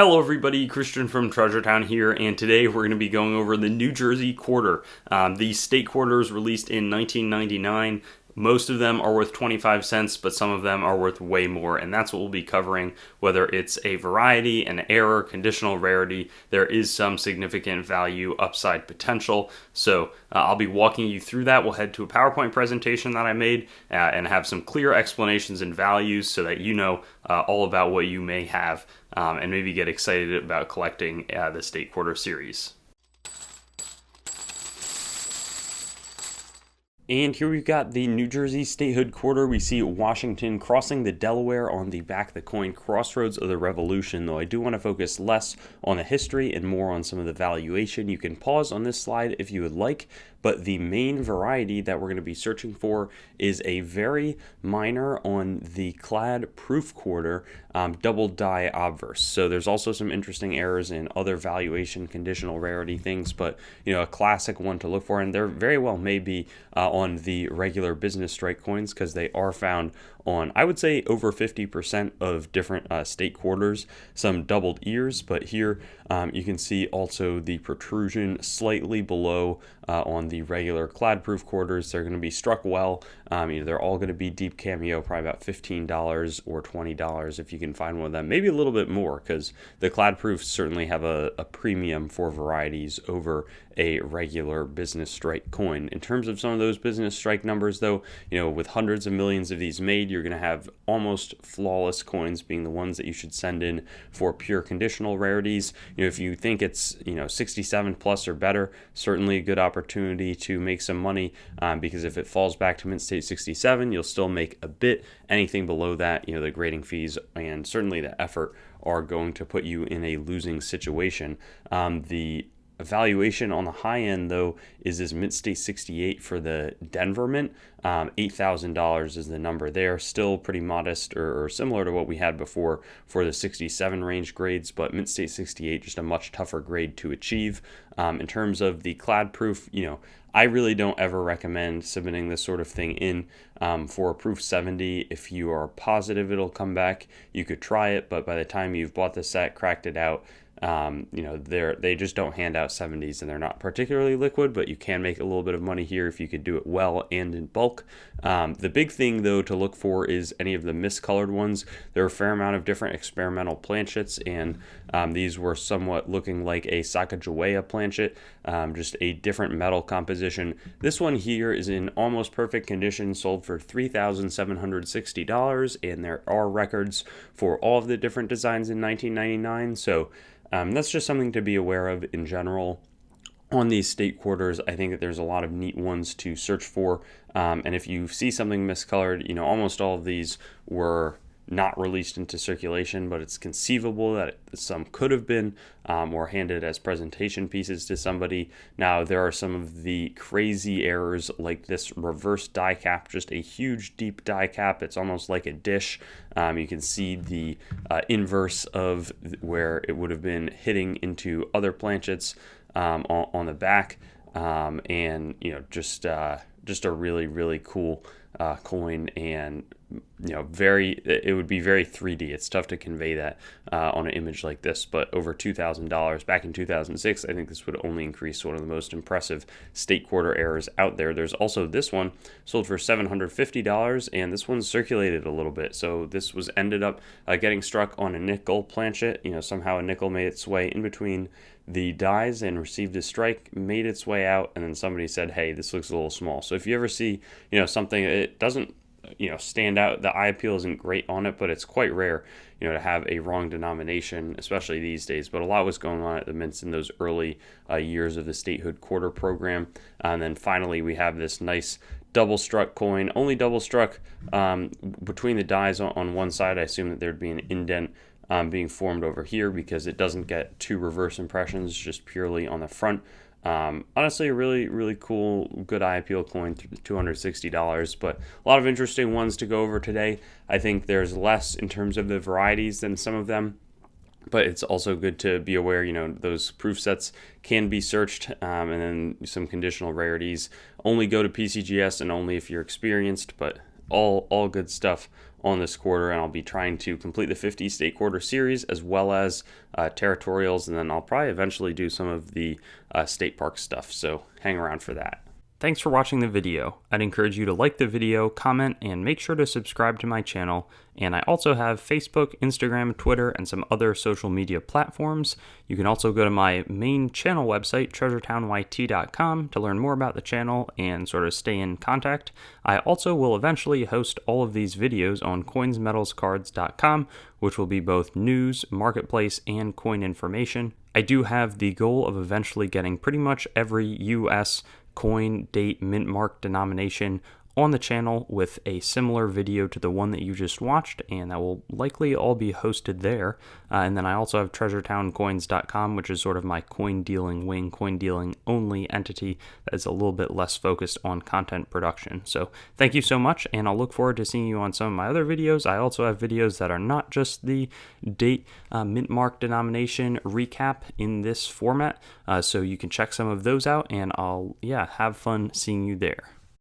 Hello everybody, Christian from Treasure Town here, and today we're going to be going over the New Jersey quarter. These state quarters released in 1999. Most of them are worth 25 cents, but some of them are worth way more, and that's what we'll be covering. Whether it's a variety, an error, conditional rarity, there is some significant value upside potential. So I'll be walking you through that. We'll head to a PowerPoint presentation that I made and have some clear explanations and values so that you know all about what you may have and maybe get excited about collecting the state quarter series. And here we've got the New Jersey statehood quarter. We see Washington crossing the Delaware on the back of the coin, crossroads of the Revolution, though I do want to focus less on the history and more on some of the valuation. You can pause on this slide if you would like, but the main variety that we're going to be searching for is a very minor on the clad proof quarter double die obverse. So there's also some interesting errors in other valuation conditional rarity things, but a classic one to look for, and there very well may be on the regular business strike coins because they are found on, I would say, over 50% of different state quarters, some doubled ears, but here you can see also the protrusion slightly below on the regular clad proof quarters. They're going to be struck well. They're all going to be deep cameo, probably about $15 or $20 if you can find one of them, maybe a little bit more, because the clad proofs certainly have a premium for varieties over a regular business strike coin. In terms of some of those business strike numbers, though, with hundreds of millions of these made, you're going to have almost flawless coins being the ones that you should send in for pure conditional rarities. If you think it's 67 plus or better, certainly a good opportunity to make some money, because if it falls back to mint state 67, you'll still make a bit. Anything below that, the grading fees and certainly the effort are going to put you in a losing situation. The valuation on the high end, though, is this mint state 68 for the Denver mint. $8,000 is the number there. Still pretty modest or similar to what we had before for the 67 range grades, but mint state 68 just a much tougher grade to achieve. In terms of the clad proof, I really don't ever recommend submitting this sort of thing in for a proof 70. If you are positive it'll come back, you could try it, but by the time you've bought the set, cracked it out, they just don't hand out 70s, and they're not particularly liquid, but you can make a little bit of money here if you could do it well and in bulk. The big thing, though, to look for is any of the miscolored ones. There are a fair amount of different experimental planchets, and these were somewhat looking like a Sacagawea planchet, just a different metal composition. This one here is in almost perfect condition, sold for $3,760, and there are records for all of the different designs in 1999, so that's just something to be aware of in general. On these state quarters, I think that there's a lot of neat ones to search for. And if you see something miscolored, almost all of these were not released into circulation, but it's conceivable that some could have been or handed as presentation pieces to somebody. Now, there are some of the crazy errors like this reverse die cap, just a huge deep die cap. It's almost like a dish. You can see the inverse of where it would have been hitting into other planchets on the back, and just a really, really cool coin, and it would be very 3D. It's tough to convey that on an image like this, but over $2,000 back in 2006, I think this would only increase one of the most impressive state quarter errors out there. There's also this one sold for $750, and this one circulated a little bit. So this was ended up getting struck on a nickel planchet. Somehow a nickel made its way in between the dies and received a strike, made its way out, and then somebody said, hey, this looks a little small. So if you ever see something, it doesn't stand out, the eye appeal isn't great on it, but it's quite rare to have a wrong denomination, especially these days. But a lot was going on at the mints in those early years of the statehood quarter program. And then finally we have this nice double struck coin, only double struck between the dies on one side. I assume that there'd be an indent being formed over here because it doesn't get two reverse impressions, just purely on the front. Honestly, a really, really cool, good eye appeal coin, $260, but a lot of interesting ones to go over today. I think there's less in terms of the varieties than some of them, but it's also good to be aware, those proof sets can be searched, and then some conditional rarities only go to PCGS and only if you're experienced, but all good stuff on this quarter, and I'll be trying to complete the 50 state quarter series as well as territorials, and then I'll probably eventually do some of the state park stuff, so hang around for that. Thanks for watching the video. I'd encourage you to like the video, comment, and make sure to subscribe to my channel. And I also have Facebook, Instagram, Twitter, and some other social media platforms. You can also go to my main channel website, treasuretownYT.com, to learn more about the channel and sort of stay in contact. I also will eventually host all of these videos on coinsmetalscards.com, which will be both news, marketplace, and coin information. I do have the goal of eventually getting pretty much every US coin, date, mint mark, denomination on the channel with a similar video to the one that you just watched, and that will likely all be hosted there. And then I also have treasuretowncoins.com, which is sort of my coin dealing wing, coin dealing only entity that is a little bit less focused on content production. So thank you so much, and I'll look forward to seeing you on some of my other videos. I also have videos that are not just the date, mint mark, denomination recap in this format, so you can check some of those out, and I'll have fun seeing you there.